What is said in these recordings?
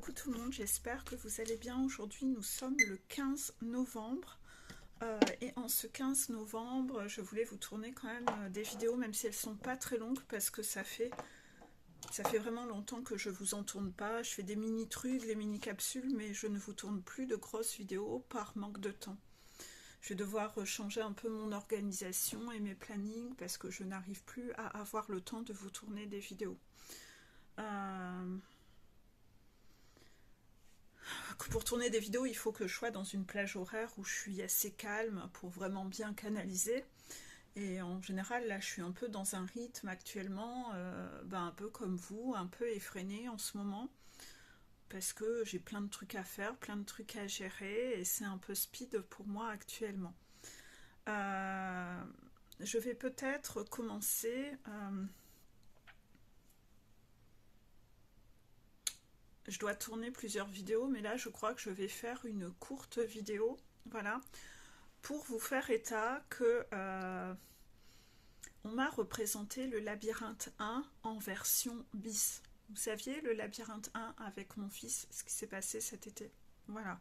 Coucou tout le monde, j'espère que vous allez bien. Aujourd'hui nous sommes le 15 novembre et en ce 15 novembre je voulais vous tourner quand même des vidéos même si elles sont pas très longues parce que ça fait vraiment longtemps que je vous en tourne pas. Je fais des mini trucs, des mini capsules mais je ne vous tourne plus de grosses vidéos par manque de temps. Je vais devoir changer un peu mon organisation et mes plannings parce que je n'arrive plus à avoir le temps de vous tourner des vidéos. Pour tourner des vidéos, il faut que je sois dans une plage horaire où je suis assez calme pour vraiment bien canaliser. Et en général, là, je suis un peu dans un rythme actuellement, un peu comme vous, un peu effréné en ce moment, parce que j'ai plein de trucs à faire, plein de trucs à gérer, et c'est un peu speed pour moi actuellement. Euh, je vais peut-être commencer. Je dois tourner plusieurs vidéos, mais là, je crois que je vais faire une courte vidéo, voilà, pour vous faire état que on m'a représenté le labyrinthe 1 en version bis. Vous saviez, le labyrinthe 1 avec mon fils, ce qui s'est passé cet été. Voilà.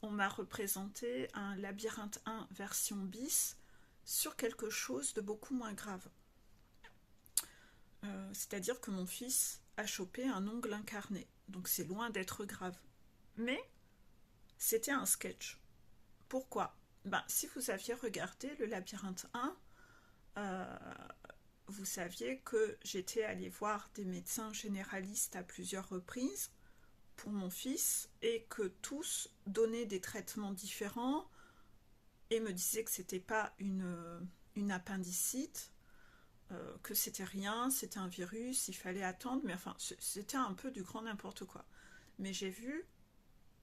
On m'a représenté un labyrinthe 1 version bis sur quelque chose de beaucoup moins grave. C'est-à-dire que mon fils a chopé un ongle incarné. Donc c'est loin d'être grave. Mais c'était un sketch. Pourquoi? Si vous aviez regardé le labyrinthe 1, vous saviez que j'étais allée voir des médecins généralistes à plusieurs reprises pour mon fils et que tous donnaient des traitements différents et me disaient que c'était pas une appendicite, que c'était rien, c'était un virus, il fallait attendre, mais enfin c'était un peu du grand n'importe quoi. Mais j'ai vu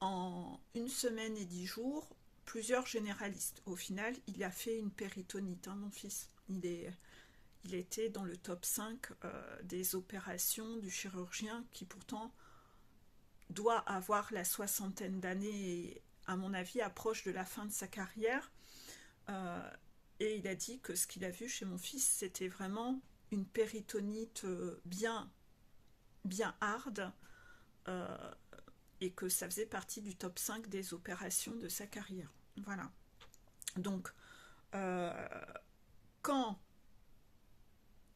en 1 semaine et 10 jours plusieurs généralistes. Au final, il a fait une péritonite, hein, mon fils. Il était dans le top 5 des opérations du chirurgien qui pourtant doit avoir la soixantaine d'années et à mon avis approche de la fin de sa carrière. Et il a dit que ce qu'il a vu chez mon fils c'était vraiment une péritonite bien hard et que ça faisait partie du top 5 des opérations de sa carrière. Voilà. Donc, quand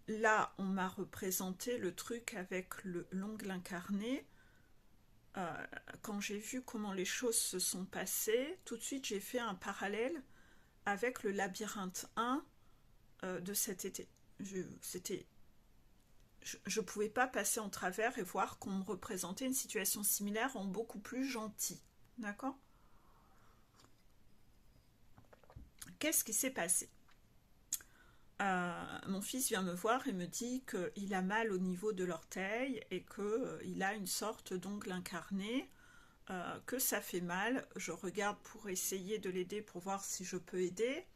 là, on m'a représenté le truc avec l'ongle incarné, quand j'ai vu comment les choses se sont passées, tout de suite j'ai fait un parallèle avec le labyrinthe 1 de cet été. Je ne pouvais pas passer en travers et voir qu'on me représentait une situation similaire en beaucoup plus gentil. D'accord? Qu'est-ce qui s'est passé? Mon fils vient me voir et me dit qu'il a mal au niveau de l'orteil et qu'il a une sorte d'ongle incarné, que ça fait mal. Je regarde pour essayer de l'aider pour voir si je peux aider.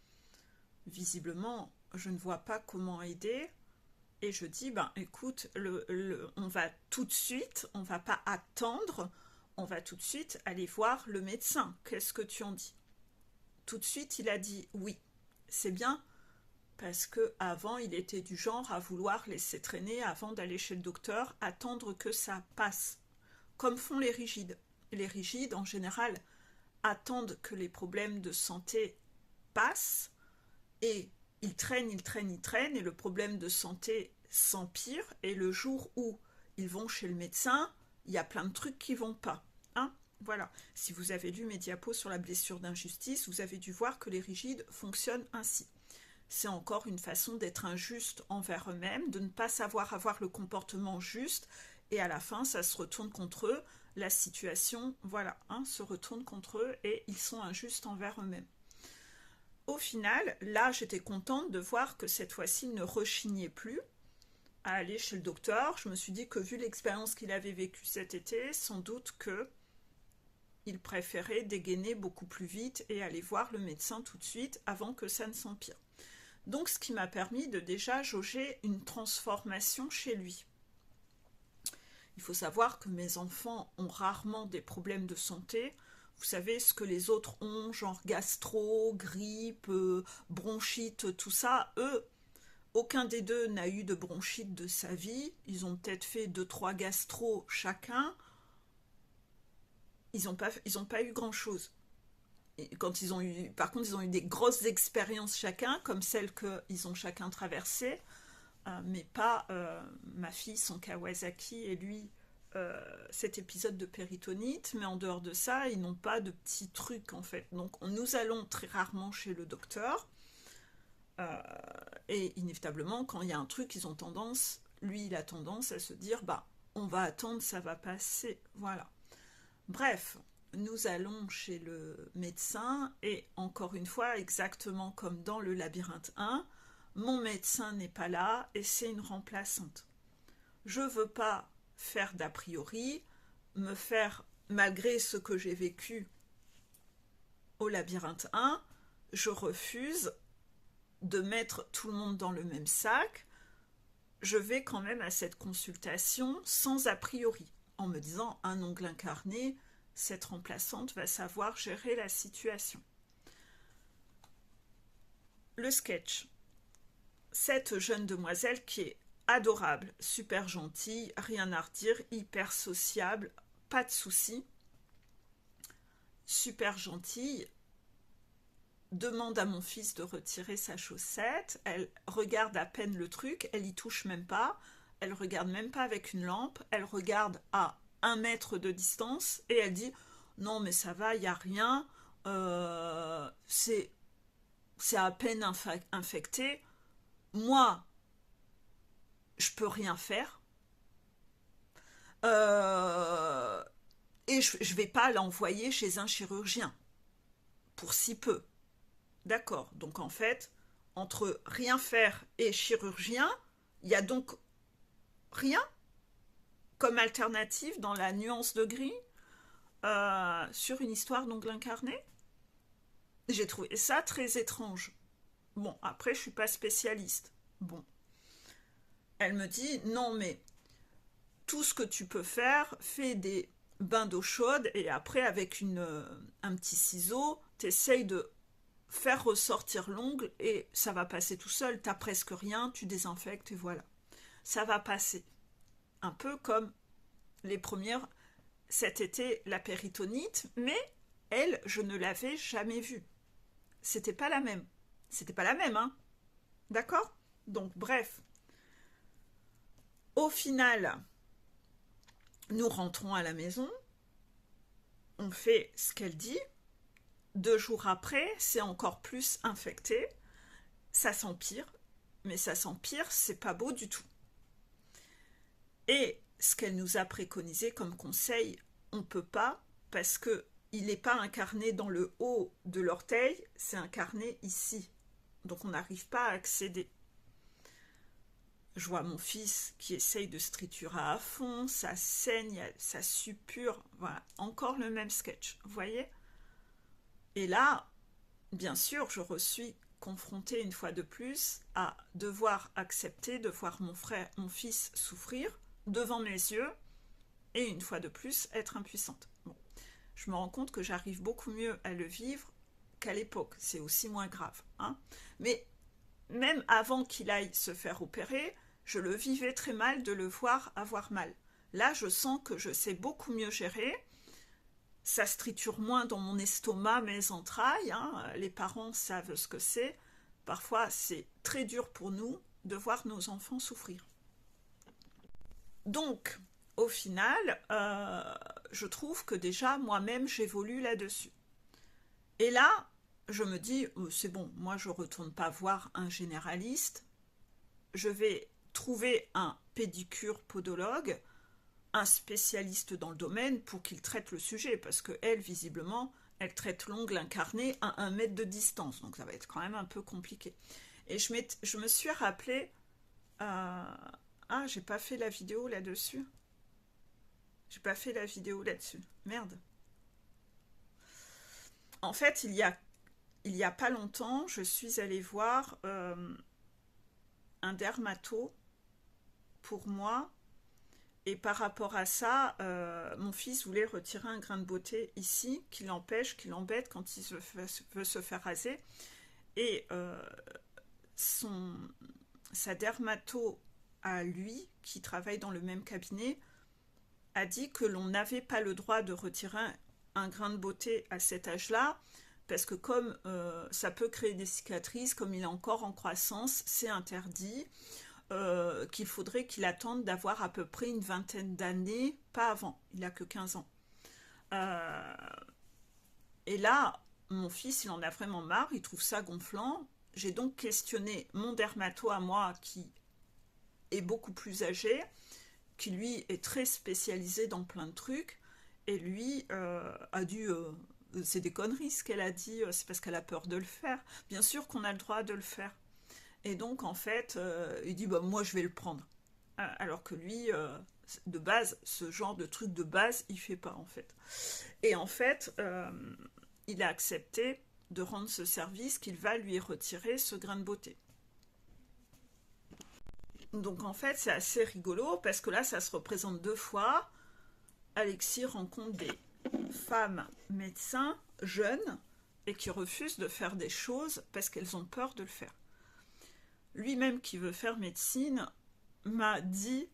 Visiblement, je ne vois pas comment aider. Et je dis, écoute, on va tout de suite, on va pas attendre, on va tout de suite aller voir le médecin. Qu'est-ce que tu en dis? Tout de suite, il a dit oui, c'est bien, parce que avant il était du genre à vouloir laisser traîner avant d'aller chez le docteur, attendre que ça passe, comme font les rigides. Les rigides, en général, attendent que les problèmes de santé passent et ils traînent, ils traînent, ils traînent et le problème de santé s'empire et le jour où ils vont chez le médecin, il y a plein de trucs qui vont pas. Hein, voilà. Si vous avez lu mes diapos sur la blessure d'injustice, vous avez dû voir que les rigides fonctionnent ainsi. C'est encore une façon d'être injuste envers eux-mêmes, de ne pas savoir avoir le comportement juste, et à la fin, ça se retourne contre eux, la situation, voilà, se retourne contre eux, et ils sont injustes envers eux-mêmes. Au final, là, j'étais contente de voir que cette fois-ci, il ne rechignait plus à aller chez le docteur. Je me suis dit que vu l'expérience qu'il avait vécue cet été, sans doute qu'il préférait dégainer beaucoup plus vite et aller voir le médecin tout de suite avant que ça ne s'empire. Donc ce qui m'a permis de déjà jauger une transformation chez lui. Il faut savoir que mes enfants ont rarement des problèmes de santé. Vous savez ce que les autres ont, genre gastro, grippe, bronchite, tout ça. Eux, aucun des deux n'a eu de bronchite de sa vie. Ils ont peut-être fait 2-3 gastro chacun. ils ont pas eu grand-chose. Et quand ils ont eu, par contre, ils ont eu des grosses expériences chacun, comme celles qu'ils ont chacun traversées, mais pas ma fille, son Kawasaki, et lui, cet épisode de péritonite. Mais en dehors de ça, ils n'ont pas de petits trucs, en fait. Donc, nous allons très rarement chez le docteur. Et inévitablement, quand il y a un truc, ils ont tendance, lui, il a tendance à se dire, bah, on va attendre, ça va passer. Voilà. Bref, nous allons chez le médecin et encore une fois, exactement comme dans le labyrinthe 1, mon médecin n'est pas là et c'est une remplaçante. Je ne veux pas faire d'a priori, me faire, malgré ce que j'ai vécu au labyrinthe 1, je refuse de mettre tout le monde dans le même sac. Je vais quand même à cette consultation sans a priori, en me disant un ongle incarné, cette remplaçante va savoir gérer la situation. Le sketch. Cette jeune demoiselle qui est adorable, super gentille, rien à redire, hyper sociable, pas de soucis, super gentille, demande à mon fils de retirer sa chaussette, elle regarde à peine le truc, elle y touche même pas, elle regarde même pas avec une lampe, elle regarde à 1 mètre de distance et elle dit non mais ça va, il n'y a rien, c'est à peine infecté, moi je peux rien faire et je vais pas l'envoyer chez un chirurgien pour si peu. D'accord, donc en fait, entre rien faire et chirurgien, il y a donc rien comme alternative dans la nuance de gris sur une histoire d'ongle incarné. J'ai trouvé ça très étrange. Bon, après, je suis pas spécialiste. Bon. Elle me dit, non mais, tout ce que tu peux faire, fais des bains d'eau chaude et après, avec un petit ciseau, t'essayes de faire ressortir l'ongle et ça va passer tout seul, t'as presque rien, tu désinfectes et voilà. Ça va passer. Un peu comme les premières, cet été, la péritonite, mais elle, je ne l'avais jamais vue. C'était pas la même. C'était pas la même, hein. D'accord? Donc, bref. Au final, nous rentrons à la maison, on fait ce qu'elle dit. 2 jours après, c'est encore plus infecté. Ça s'empire, mais ça s'empire, c'est pas beau du tout. Et ce qu'elle nous a préconisé comme conseil, on ne peut pas, parce que il n'est pas incarné dans le haut de l'orteil, c'est incarné ici. Donc on n'arrive pas à accéder. Je vois mon fils qui essaye de se triturer à fond, ça saigne, ça suppure. Voilà, encore le même sketch, vous voyez? Et là, bien sûr, je suis confrontée une fois de plus à devoir accepter de voir mon fils souffrir devant mes yeux et une fois de plus être impuissante. Bon, je me rends compte que j'arrive beaucoup mieux à le vivre qu'à l'époque, c'est aussi moins grave, hein. Mais même avant qu'il aille se faire opérer, je le vivais très mal de le voir avoir mal. Là, je sens que je sais beaucoup mieux gérer. Ça se triture moins dans mon estomac, mes entrailles, hein. Les parents savent ce que c'est. Parfois, c'est très dur pour nous de voir nos enfants souffrir. Donc, au final, je trouve que déjà, moi-même, j'évolue là-dessus. Et là, je me dis, c'est bon, moi, je ne retourne pas voir un généraliste. Je vais trouver un pédicure podologue, un spécialiste dans le domaine pour qu'il traite le sujet, parce qu'elle, visiblement, elle traite l'ongle incarné à 1 mètre de distance, donc ça va être quand même un peu compliqué. Et je me suis rappelé... Ah, j'ai pas fait la vidéo là-dessus. J'ai pas fait la vidéo là-dessus. Merde. En fait, il y a pas longtemps, je suis allée voir un dermato pour moi. Et par rapport à ça, mon fils voulait retirer un grain de beauté ici, qui l'empêche, qui l'embête quand il veut se faire raser. Et sa dermato à lui, qui travaille dans le même cabinet, a dit que l'on n'avait pas le droit de retirer un grain de beauté à cet âge-là, parce que comme ça peut créer des cicatrices, comme il est encore en croissance, c'est interdit, qu'il faudrait qu'il attende d'avoir à peu près une vingtaine d'années, pas avant, il n'a que 15 ans. Euh, et là, mon fils, il en a vraiment marre, il trouve ça gonflant. J'ai donc questionné mon dermato à moi, qui est beaucoup plus âgé, qui lui est très spécialisé dans plein de trucs, et lui a dû... c'est des conneries ce qu'elle a dit, c'est parce qu'elle a peur de le faire. Bien sûr qu'on a le droit de le faire. Et donc en fait, il dit bah, moi je vais le prendre. Alors que lui, de base, ce genre de truc de base, il fait pas en fait. Et en fait, il a accepté de rendre ce service, qu'il va lui retirer ce grain de beauté. Donc en fait, c'est assez rigolo parce que là, ça se représente deux fois. Alexis rencontre des femmes médecins jeunes et qui refusent de faire des choses parce qu'elles ont peur de le faire. Lui-même qui veut faire médecine m'a dit,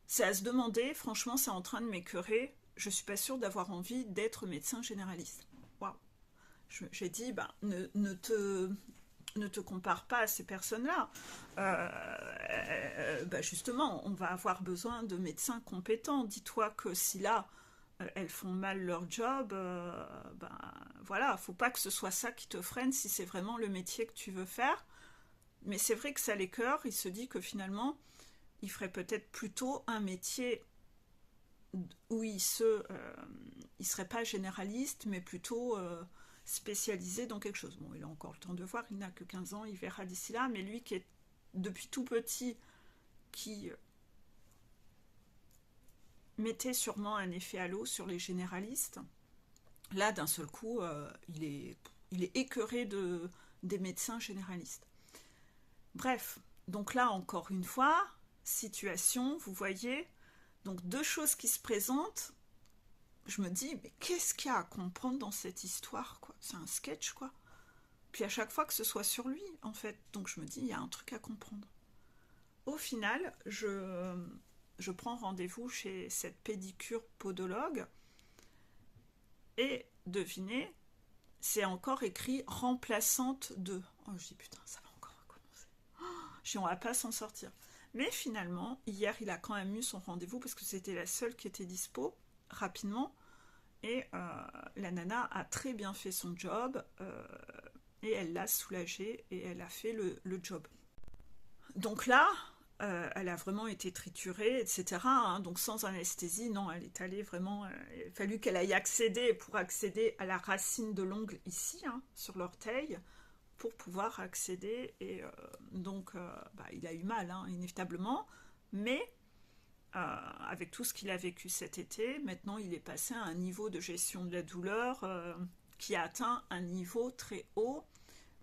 c'est à se demander, franchement c'est en train de m'écœurer, je suis pas sûre d'avoir envie d'être médecin généraliste. Waouh. J'ai dit, ne te compare pas à ces personnes-là. Justement, on va avoir besoin de médecins compétents. Dis-toi que si là, elles font mal leur job, voilà, faut pas que ce soit ça qui te freine si c'est vraiment le métier que tu veux faire. Mais c'est vrai que ça l'écœure, il se dit que finalement, il ferait peut-être plutôt un métier où il serait pas généraliste, mais plutôt spécialisé dans quelque chose. Bon, il a encore le temps de voir, il n'a que 15 ans, il verra d'ici là, mais lui qui est depuis tout petit, qui mettait sûrement un effet halo sur les généralistes, là d'un seul coup, il est écœuré des médecins généralistes. Bref, donc là encore une fois, situation, vous voyez, donc deux choses qui se présentent. Je me dis, mais qu'est-ce qu'il y a à comprendre dans cette histoire, quoi? C'est un sketch, quoi. Puis à chaque fois que ce soit sur lui, en fait. Donc je me dis, il y a un truc à comprendre. Au final, je prends rendez-vous chez cette pédicure podologue. Et devinez, c'est encore écrit remplaçante de. Oh, je dis putain, ça va encore recommencer. Je dis, on va pas s'en sortir. Mais finalement, hier, il a quand même eu son rendez-vous parce que c'était la seule qui était dispo rapidement. Et la nana a très bien fait son job et elle l'a soulagé et elle a fait le job. Donc là, elle a vraiment été triturée, etc. Hein, donc sans anesthésie, non, elle est allée vraiment... il a fallu qu'elle aille accéder pour accéder à la racine de l'ongle ici, hein, sur l'orteil, pour pouvoir accéder. Et donc, il a eu mal, hein, inévitablement. Mais avec tout ce qu'il a vécu cet été, maintenant il est passé à un niveau de gestion de la douleur qui a atteint un niveau très haut.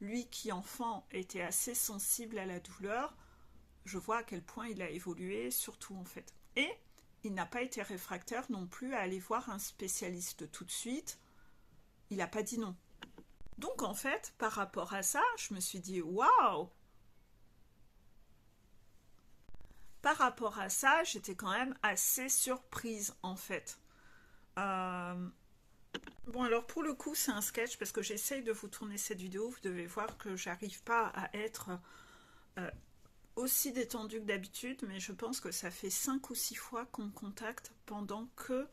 Lui qui enfant était assez sensible à la douleur, je vois à quel point il a évolué, surtout en fait. Et il n'a pas été réfractaire non plus à aller voir un spécialiste tout de suite. Il n'a pas dit non. Donc en fait, par rapport à ça, je me suis dit waouh! Par rapport à ça, j'étais quand même assez surprise en fait. Euh, Bon alors pour le coup c'est un sketch parce que j'essaye de vous tourner cette vidéo, vous devez voir que j'arrive pas à être euh, aussi détendue que d'habitude, mais je pense que ça fait 5 ou 6 fois qu'on me contacte pendant que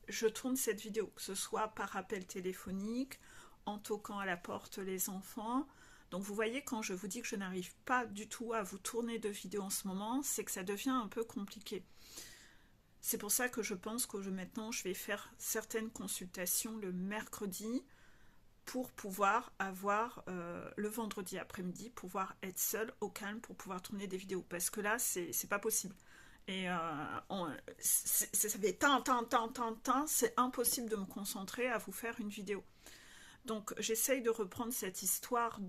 je tourne cette vidéo, que ce soit par appel téléphonique, en toquant à la porte les enfants. Donc vous voyez, quand je vous dis que je n'arrive pas du tout à vous tourner de vidéo en ce moment, c'est que ça devient un peu compliqué. C'est pour ça que je pense que maintenant je vais faire certaines consultations le mercredi pour pouvoir avoir le vendredi après-midi, pouvoir être seule au calme pour pouvoir tourner des vidéos. Parce que là, c'est pas possible. Et ça fait tant, c'est impossible de me concentrer à vous faire une vidéo. Donc j'essaye de reprendre cette histoire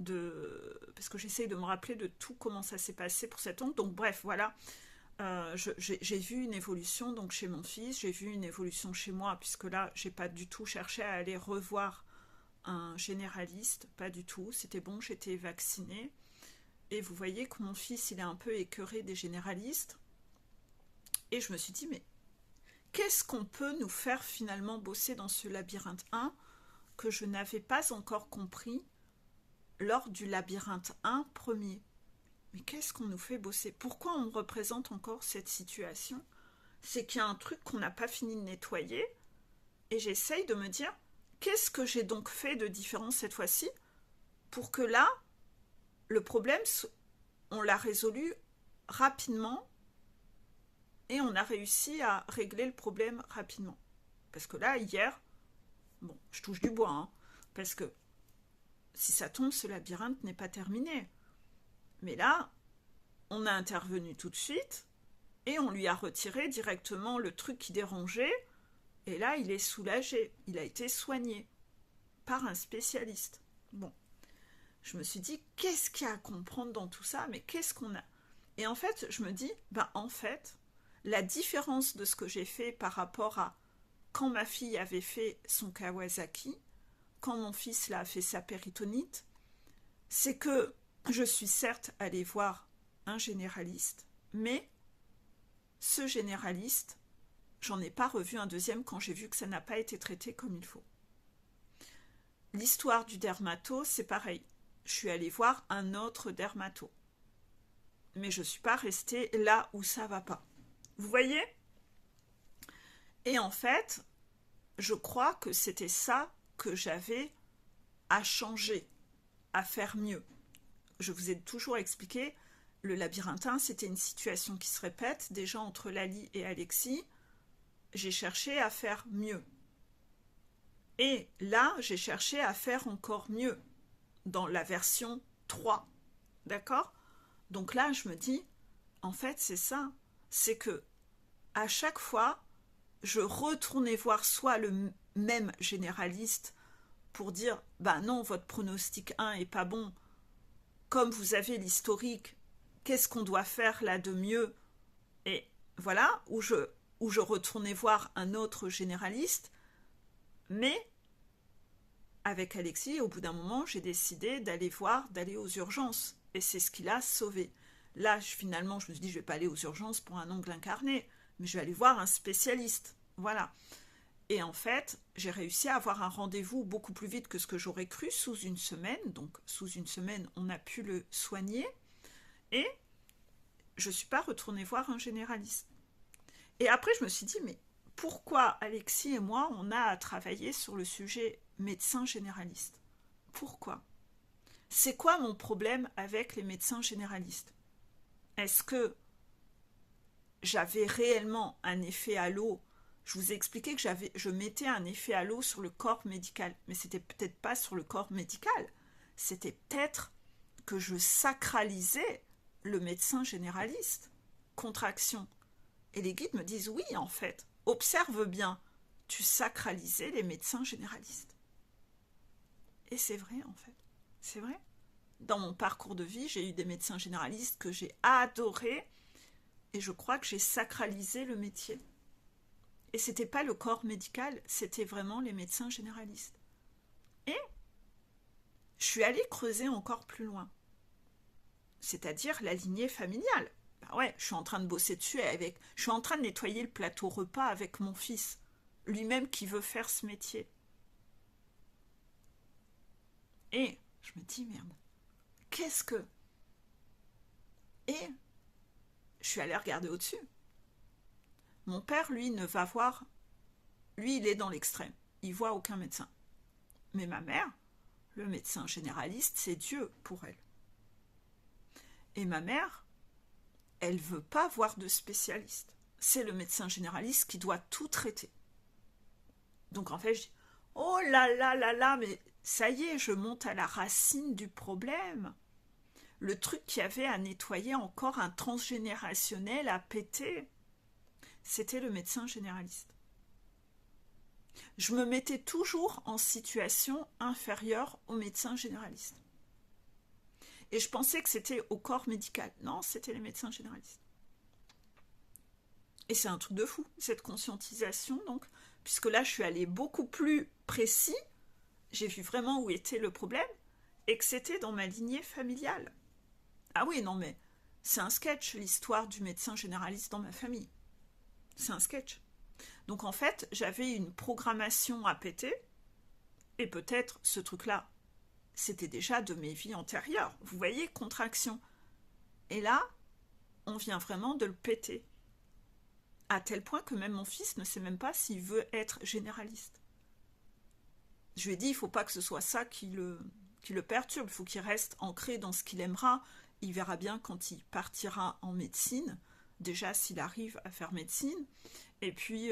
parce que j'essaye de me rappeler de tout comment ça s'est passé pour cet oncle. Donc bref, voilà. J'ai vu une évolution donc chez mon fils, j'ai vu une évolution chez moi, puisque là, j'ai pas du tout cherché à aller revoir un généraliste, pas du tout. C'était bon, j'étais vaccinée. Et vous voyez que mon fils, il est un peu écœuré des généralistes. Et je me suis dit, mais qu'est-ce qu'on peut nous faire finalement bosser dans ce labyrinthe 1 que je n'avais pas encore compris lors du labyrinthe 1 premier? Mais qu'est-ce qu'on nous fait bosser? Pourquoi on représente encore cette situation? C'est qu'il y a un truc qu'on n'a pas fini de nettoyer, et j'essaye de me dire, qu'est-ce que j'ai donc fait de différent cette fois-ci pour que là, le problème, on l'a résolu rapidement, et on a réussi à régler le problème rapidement. Parce que là, hier, bon, je touche du bois, hein, parce que si ça tombe, ce labyrinthe n'est pas terminé. Mais là, on a intervenu tout de suite, et on lui a retiré directement le truc qui dérangeait, et là, il est soulagé, il a été soigné par un spécialiste. Bon, je me suis dit, qu'est-ce qu'il y a à comprendre dans tout ça? Mais qu'est-ce qu'on a? Et en fait, je me dis, en fait, la différence de ce que j'ai fait par rapport à quand ma fille avait fait son Kawasaki, quand mon fils là a fait sa péritonite, c'est que je suis certes allée voir un généraliste, mais ce généraliste, j'en ai pas revu un deuxième quand j'ai vu que ça n'a pas été traité comme il faut. L'histoire du dermato, c'est pareil. Je suis allée voir un autre dermato. Mais je ne suis pas restée là où ça va pas. Vous voyez? Et en fait, je crois que c'était ça que j'avais à changer, à faire mieux. Je vous ai toujours expliqué, le labyrinthin, c'était une situation qui se répète, déjà entre Lali et Alexis. J'ai cherché à faire mieux. Et là, j'ai cherché à faire encore mieux, dans la version 3. D'accord? Donc là, je me dis, en fait, c'est ça. C'est que, à chaque fois, je retournais voir soit le même généraliste pour dire, non, votre pronostic 1 est pas bon. Comme vous avez l'historique, qu'est-ce qu'on doit faire là de mieux? Et voilà, où je retournais voir un autre généraliste, mais avec Alexis, au bout d'un moment, j'ai décidé d'aller aux urgences. Et c'est ce qui l'a sauvé. Là, finalement, je me suis dit, je ne vais pas aller aux urgences pour un ongle incarné, mais je vais aller voir un spécialiste. Voilà. Et en fait, j'ai réussi à avoir un rendez-vous beaucoup plus vite que ce que j'aurais cru, sous une semaine. Donc, sous une semaine, on a pu le soigner. Et je ne suis pas retournée voir un généraliste. Et après, je me suis dit, mais pourquoi Alexis et moi, on a à travailler sur le sujet médecin généraliste? Pourquoi? C'est quoi mon problème avec les médecins généralistes? Est-ce que j'avais réellement un effet halo? Je vous ai expliqué que je mettais un effet halo sur le corps médical, mais c'était peut-être pas sur le corps médical, c'était peut-être que je sacralisais le médecin généraliste. Contraction. Et les guides me disent, oui, en fait, observe bien, tu sacralisais les médecins généralistes. Et c'est vrai, en fait. C'est vrai. Dans mon parcours de vie, j'ai eu des médecins généralistes que j'ai adorés, et je crois que j'ai sacralisé le métier. Et c'était pas le corps médical, c'était vraiment les médecins généralistes. Et je suis allée creuser encore plus loin. C'est-à-dire la lignée familiale. Ouais, je suis en train de bosser dessus je suis en train de nettoyer le plateau repas avec mon fils, lui-même qui veut faire ce métier. Et je me dis, merde, qu'est-ce que... Et je suis allée regarder au-dessus. Mon père, lui, ne va voir... Lui, il est dans l'extrême. Il voit aucun médecin. Mais ma mère, le médecin généraliste, c'est Dieu pour elle. Et ma mère, elle ne veut pas voir de spécialiste. C'est le médecin généraliste qui doit tout traiter. Donc en fait, je dis, oh là là là là, mais ça y est, je monte à la racine du problème. Le truc qui avait à nettoyer, encore un transgénérationnel à péter, c'était le médecin généraliste. Je me mettais toujours en situation inférieure au médecin généraliste. Et je pensais que c'était au corps médical. Non, c'était les médecins généralistes. Et c'est un truc de fou, cette conscientisation, donc, puisque là, je suis allée beaucoup plus précis, j'ai vu vraiment où était le problème, et que c'était dans ma lignée familiale. Ah oui, non, mais c'est un sketch, l'histoire du médecin généraliste dans ma famille. C'est un sketch. Donc en fait, j'avais une programmation à péter, et peut-être ce truc-là, c'était déjà de mes vies antérieures. Vous voyez, contraction. Et là, on vient vraiment de le péter. À tel point que même mon fils ne sait même pas s'il veut être généraliste. Je lui ai dit, il ne faut pas que ce soit ça qui le perturbe, il faut qu'il reste ancré dans ce qu'il aimera. Il verra bien quand il partira en médecine, déjà s'il arrive à faire médecine, et puis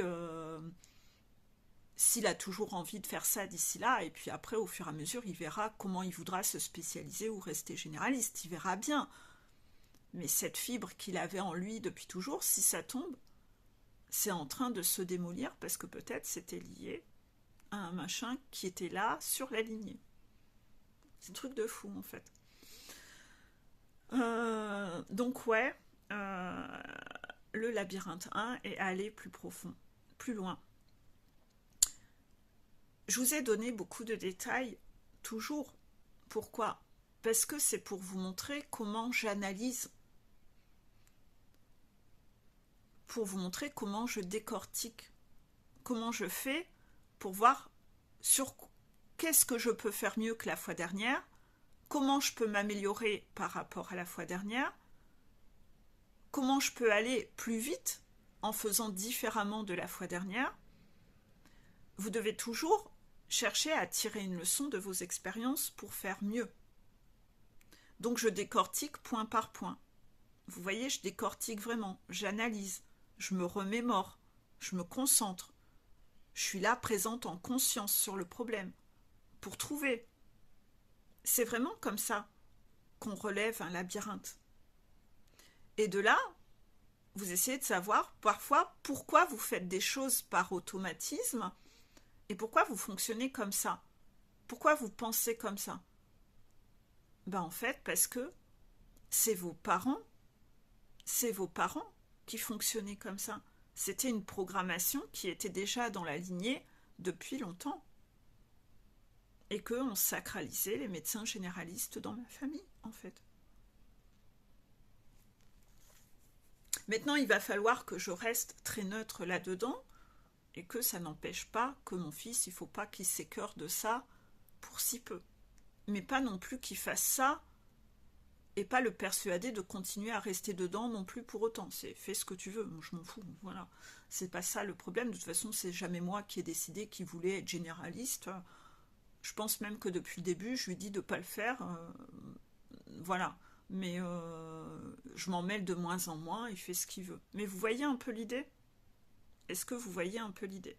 s'il a toujours envie de faire ça d'ici là, et puis après au fur et à mesure il verra comment il voudra se spécialiser ou rester généraliste, il verra bien. Mais cette fibre qu'il avait en lui depuis toujours, si ça tombe, c'est en train de se démolir parce que peut-être c'était lié à un machin qui était là sur la lignée. C'est un truc de fou en fait. Donc ouais, le labyrinthe 1 est allé plus profond, plus loin. Je vous ai donné beaucoup de détails, toujours. Pourquoi? Parce que c'est pour vous montrer comment j'analyse, pour vous montrer comment je décortique, comment je fais pour voir sur qu'est-ce que je peux faire mieux que la fois dernière, comment je peux m'améliorer par rapport à la fois dernière, comment je peux aller plus vite en faisant différemment de la fois dernière. Vous devez toujours chercher à tirer une leçon de vos expériences pour faire mieux. Donc je décortique point par point. Vous voyez, je décortique vraiment, j'analyse, je me remémore, je me concentre. Je suis là présente en conscience sur le problème pour trouver. C'est vraiment comme ça qu'on relève un labyrinthe. Et de là, vous essayez de savoir parfois pourquoi vous faites des choses par automatisme et pourquoi vous fonctionnez comme ça. Pourquoi vous pensez comme ça? Ben en fait, parce que c'est vos parents qui fonctionnaient comme ça. C'était une programmation qui était déjà dans la lignée depuis longtemps. Et qu'on sacralisait les médecins généralistes dans ma famille, en fait. Maintenant, il va falloir que je reste très neutre là-dedans et que ça n'empêche pas que mon fils, il ne faut pas qu'il s'écœure de ça pour si peu. Mais pas non plus qu'il fasse ça et pas le persuader de continuer à rester dedans non plus pour autant. C'est fais ce que tu veux, moi je m'en fous, voilà. C'est pas ça le problème, de toute façon c'est jamais moi qui ai décidé qu'il voulait être généraliste. Je pense même que depuis le début, je lui dis de ne pas le faire, voilà. Mais je m'en mêle de moins en moins, il fait ce qu'il veut. Mais vous voyez un peu l'idée? Est-ce que vous voyez un peu l'idée?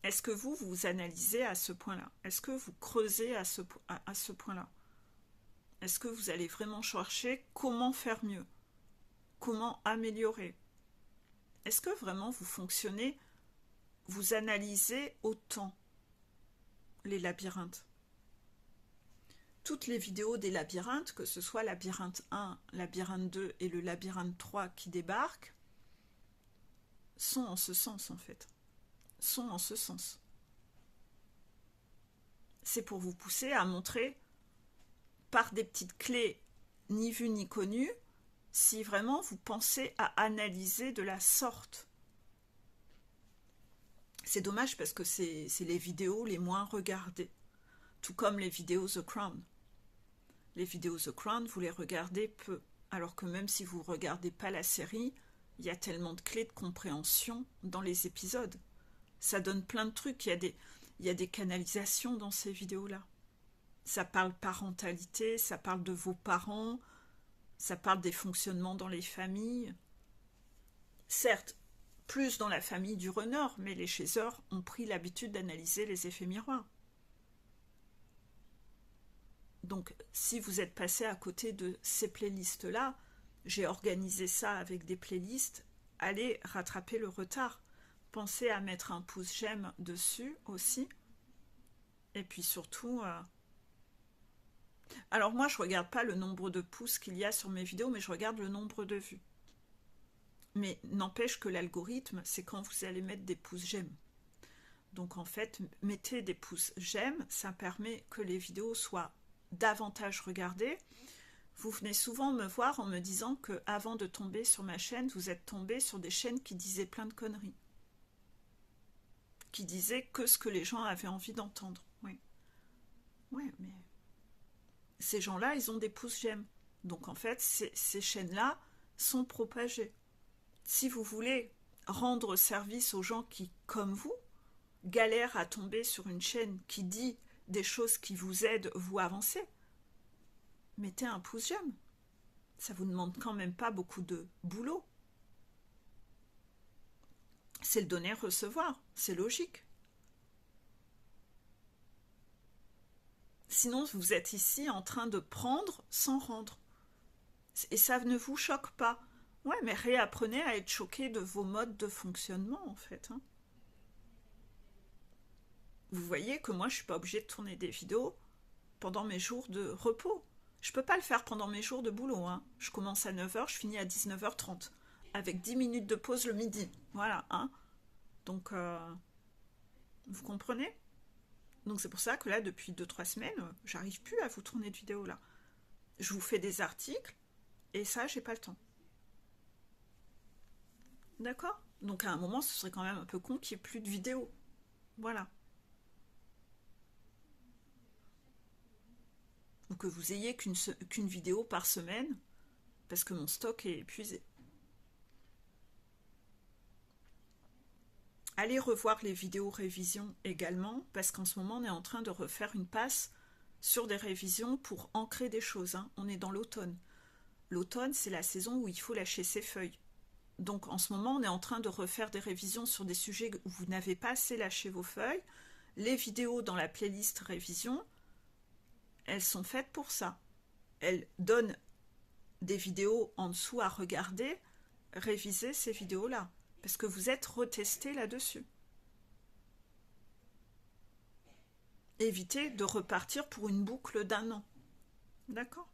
Est-ce que vous analysez à ce point-là? Est-ce que vous creusez à ce point-là? Est-ce que vous allez vraiment chercher comment faire mieux? Comment améliorer? Est-ce que vraiment vous fonctionnez, vous analysez autant les labyrinthes? Toutes les vidéos des labyrinthes, que ce soit labyrinthe 1, labyrinthe 2 et le labyrinthe 3 qui débarquent, sont en ce sens en fait. Sont en ce sens. C'est pour vous pousser à montrer par des petites clés ni vues ni connues si vraiment vous pensez à analyser de la sorte. C'est dommage parce que c'est les vidéos les moins regardées, tout comme les vidéos The Crown. Les vidéos The Crown, vous les regardez peu, alors que même si vous ne regardez pas la série, il y a tellement de clés de compréhension dans les épisodes. Ça donne plein de trucs, il y a des canalisations dans ces vidéos-là. Ça parle parentalité, ça parle de vos parents, ça parle des fonctionnements dans les familles. Certes, plus dans la famille du runner, mais les chasers ont pris l'habitude d'analyser les effets miroirs. Donc, si vous êtes passé à côté de ces playlists-là, j'ai organisé ça avec des playlists, allez rattraper le retard. Pensez à mettre un pouce j'aime dessus aussi. Et puis surtout... Alors moi, je ne regarde pas le nombre de pouces qu'il y a sur mes vidéos, mais je regarde le nombre de vues. Mais n'empêche que l'algorithme, c'est quand vous allez mettre des pouces j'aime. Donc en fait, mettez des pouces j'aime, ça permet que les vidéos soient davantage regardées. Vous venez souvent me voir en me disant que avant de tomber sur ma chaîne, vous êtes tombé sur des chaînes qui disaient plein de conneries. Qui disaient que ce que les gens avaient envie d'entendre. Oui. Ouais, mais ces gens-là, ils ont des pouces j'aime. Donc en fait, ces chaînes-là sont propagées. Si vous voulez rendre service aux gens qui, comme vous, galèrent à tomber sur une chaîne qui dit des choses qui vous aident, vous avancer, mettez un pouce j'aime. Ça vous demande quand même pas beaucoup de boulot. C'est le donner-recevoir, c'est logique. Sinon, vous êtes ici en train de prendre sans rendre. Et ça ne vous choque pas. Ouais, mais réapprenez à être choqué de vos modes de fonctionnement, en fait. Hein. Vous voyez que moi, je suis pas obligée de tourner des vidéos pendant mes jours de repos. Je peux pas le faire pendant mes jours de boulot. Hein. Je commence à 9h, je finis à 19h30. Avec 10 minutes de pause le midi. Voilà. Hein. Donc, vous comprenez? Donc c'est pour ça que là, depuis 2-3 semaines, j'arrive plus à vous tourner de vidéos là. Je vous fais des articles, et ça, j'ai pas le temps. D'accord? Donc à un moment, ce serait quand même un peu con qu'il n'y ait plus de vidéos. Voilà. Ou que vous ayez qu'une vidéo par semaine, parce que mon stock est épuisé. Allez revoir les vidéos révisions également, parce qu'en ce moment, on est en train de refaire une passe sur des révisions pour ancrer des choses. Hein. On est dans l'automne. L'automne, c'est la saison où il faut lâcher ses feuilles. Donc en ce moment, on est en train de refaire des révisions sur des sujets où vous n'avez pas assez lâché vos feuilles. Les vidéos dans la playlist révision, elles sont faites pour ça. Elles donnent des vidéos en dessous à regarder, réviser ces vidéos-là, parce que vous êtes retesté là-dessus. Évitez de repartir pour une boucle d'1 an. D'accord?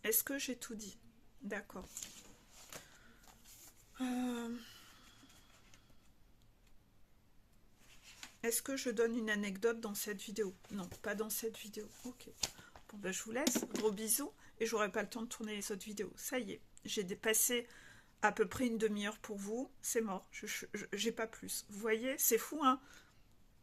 Est-ce que j'ai tout dit? D'accord. Est-ce que je donne une anecdote dans cette vidéo? Non, pas dans cette vidéo. Ok. Bon, ben, je vous laisse. Gros bisous. Et j'aurai pas le temps de tourner les autres vidéos. Ça y est. J'ai dépassé à peu près une demi-heure pour vous. C'est mort. J'ai pas plus. Vous voyez? C'est fou, hein?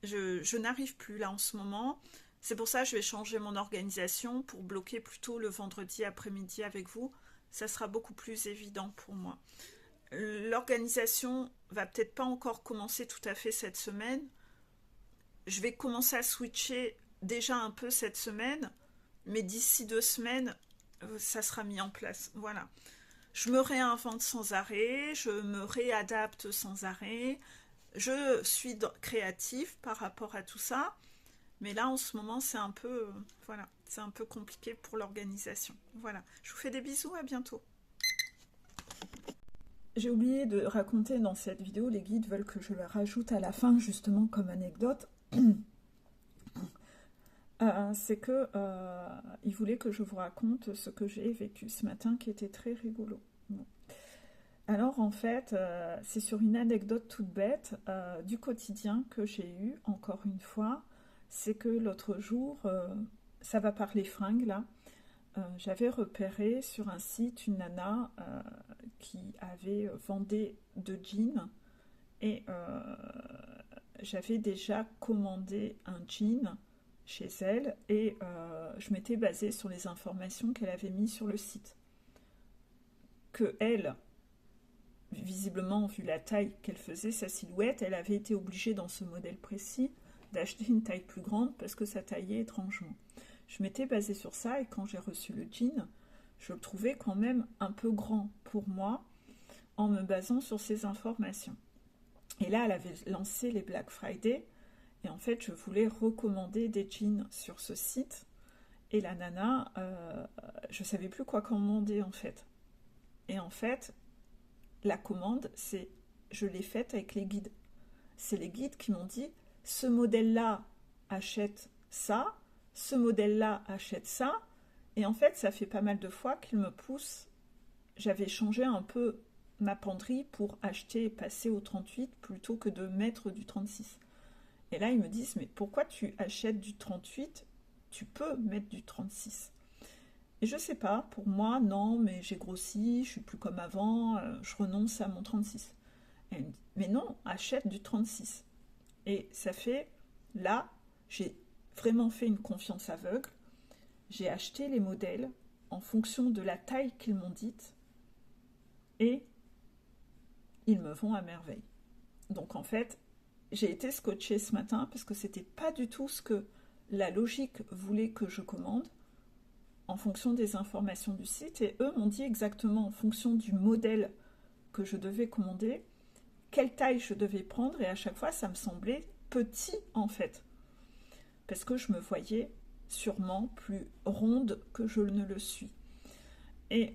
Je n'arrive plus là en ce moment. C'est pour ça que je vais changer mon organisation pour bloquer plutôt le vendredi après-midi avec vous. Ça sera beaucoup plus évident pour moi. L'organisation va peut-être pas encore commencer tout à fait cette semaine. Je vais commencer à switcher déjà un peu cette semaine, mais d'ici 2 semaines, ça sera mis en place. Voilà. Je me réinvente sans arrêt, je me réadapte sans arrêt, je suis créative par rapport à tout ça, mais là en ce moment c'est un peu, voilà, c'est un peu compliqué pour l'organisation. Voilà. Je vous fais des bisous, à bientôt. J'ai oublié de raconter dans cette vidéo, les guides veulent que je la rajoute à la fin justement comme anecdote. C'est que il voulait que je vous raconte ce que j'ai vécu ce matin qui était très rigolo. Bon. Alors en fait, c'est sur une anecdote toute bête du quotidien que j'ai eu, encore une fois. C'est que l'autre jour, ça va parler fringues là, j'avais repéré sur un site une nana qui avait vendé de jeans et j'avais déjà commandé un jean chez elle et je m'étais basée sur les informations qu'elle avait mises sur le site. Que elle, visiblement, vu la taille qu'elle faisait, sa silhouette, elle avait été obligée dans ce modèle précis d'acheter une taille plus grande parce que ça taillait étrangement. Je m'étais basée sur ça et quand j'ai reçu le jean, je le trouvais quand même un peu grand pour moi en me basant sur ces informations. Et là, elle avait lancé les Black Friday et en fait, je voulais recommander des jeans sur ce site et la nana, je ne savais plus quoi commander en fait. Et en fait, la commande, je l'ai faite avec les guides. C'est les guides qui m'ont dit, ce modèle-là achète ça, ce modèle-là achète ça. Et en fait, ça fait pas mal de fois qu'ils me poussent. J'avais changé un peu ma penderie pour acheter et passer au 38 plutôt que de mettre du 36. Et là, ils me disent, mais pourquoi tu achètes du 38 tu peux mettre du 36. Et je sais pas, pour moi, non, mais j'ai grossi, je suis plus comme avant, je renonce à mon 36. Et elle me dit, mais non, achète du 36. Et ça fait, là, j'ai vraiment fait une confiance aveugle. J'ai acheté les modèles en fonction de la taille qu'ils m'ont dite et ils me vont à merveille. Donc en fait, j'ai été scotchée ce matin parce que c'était pas du tout ce que la logique voulait que je commande en fonction des informations du site, et eux m'ont dit exactement en fonction du modèle que je devais commander, quelle taille je devais prendre, et à chaque fois ça me semblait petit en fait, parce que je me voyais sûrement plus ronde que je ne le suis. Et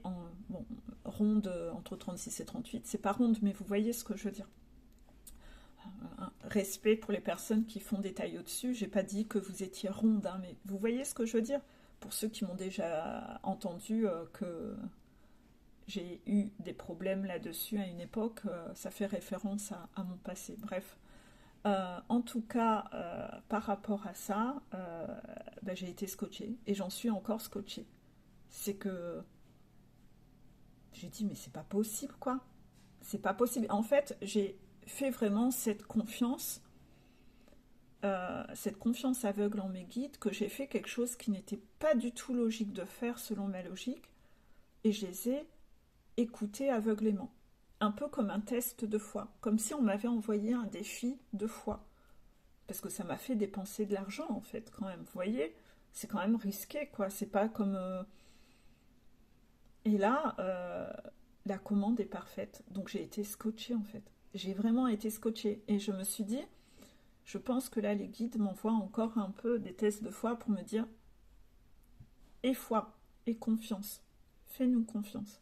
bon, ronde entre 36 et 38, c'est pas ronde, mais vous voyez ce que je veux dire. Respect pour les personnes qui font des tailles au-dessus, j'ai pas dit que vous étiez ronde, hein, mais vous voyez ce que je veux dire. Pour ceux qui m'ont déjà entendu que j'ai eu des problèmes là-dessus à une époque, ça fait référence à mon passé. Bref, en tout cas, par rapport à ça, ben, j'ai été scotchée et j'en suis encore scotchée. C'est que j'ai dit, mais c'est pas possible, quoi. C'est pas possible. En fait, j'ai fait vraiment cette confiance aveugle en mes guides, que j'ai fait quelque chose qui n'était pas du tout logique de faire selon ma logique, et je les ai écoutés aveuglément. Un peu comme un test de foi, comme si on m'avait envoyé un défi de foi. Parce que ça m'a fait dépenser de l'argent, en fait, quand même. Vous voyez, c'est quand même risqué, quoi. C'est pas comme... Et là, la commande est parfaite. Donc j'ai été scotchée, en fait. J'ai vraiment été scotchée. Et je me suis dit, je pense que là, les guides m'envoient encore un peu des tests de foi pour me dire, et foi, et confiance. Fais-nous confiance.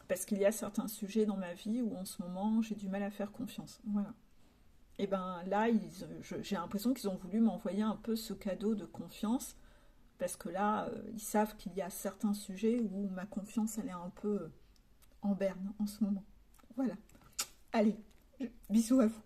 Parce qu'il y a certains sujets dans ma vie où en ce moment, j'ai du mal à faire confiance. Voilà. Et ben là, j'ai l'impression qu'ils ont voulu m'envoyer un peu ce cadeau de confiance, parce que là, ils savent qu'il y a certains sujets où ma confiance, elle est un peu en berne en ce moment. Voilà. Allez, bisous à vous.